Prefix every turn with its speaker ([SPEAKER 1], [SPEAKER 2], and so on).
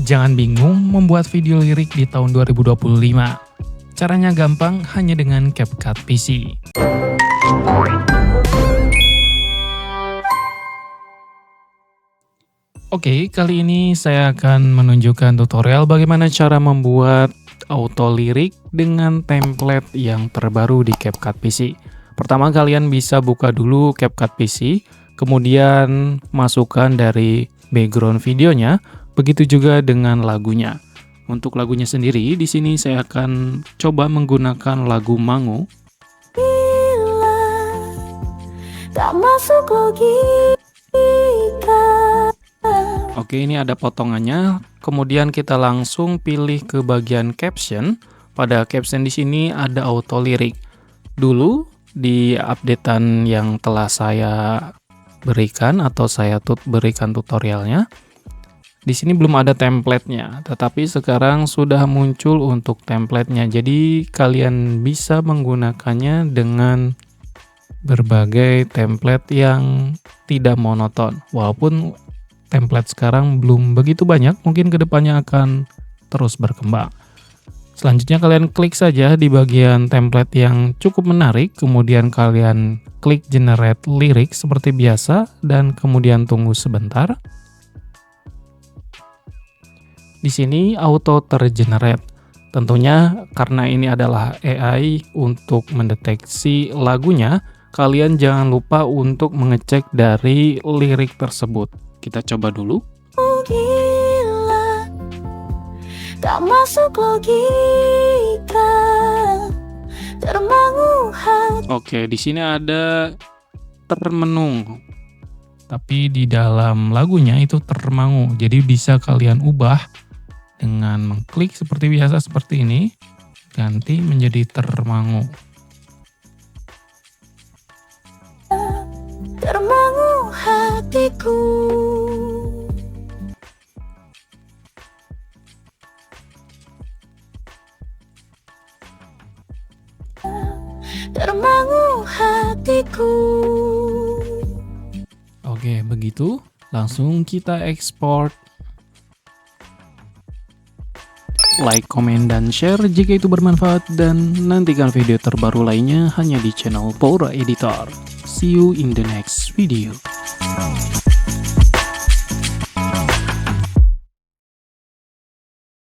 [SPEAKER 1] Jangan bingung membuat video lirik di tahun 2025. Caranya gampang hanya dengan CapCut PC. Oke, kali ini saya akan menunjukkan tutorial bagaimana cara membuat auto lirik dengan template yang terbaru di CapCut PC. Pertama, kalian bisa buka dulu CapCut PC, kemudian masukkan dari background videonya. Begitu juga dengan lagunya. Untuk lagunya sendiri, di sini saya akan coba menggunakan lagu Mangu. Tak masuk logika. Oke, ini ada potongannya. Kemudian kita langsung pilih ke bagian caption. Pada caption di sini ada auto lirik. Dulu di updatean yang telah saya berikan atau saya berikan tutorialnya, di sini belum ada template-nya, tetapi sekarang sudah muncul untuk template-nya. Jadi kalian bisa menggunakannya dengan berbagai template yang tidak monoton. Walaupun template sekarang belum begitu banyak, mungkin kedepannya akan terus berkembang. Selanjutnya kalian klik saja di bagian template yang cukup menarik, kemudian kalian klik generate lirik seperti biasa, dan kemudian tunggu sebentar. Di sini auto tergenerate. Tentunya karena ini adalah AI untuk mendeteksi lagunya, kalian jangan lupa untuk mengecek dari lirik tersebut. Kita coba dulu. Gila, tak masuk logika, termangu hati. Oke, di sini ada termenung. Tapi di dalam lagunya itu termangu. Jadi bisa kalian ubah dengan mengklik seperti biasa seperti ini, ganti menjadi termangu. Termangu hatiku. Termangu hatiku. Oke, begitu. Langsung kita ekspor. Like, komen, dan share jika itu bermanfaat, dan nantikan video terbaru lainnya hanya di channel Poura Editor. See you in the next video.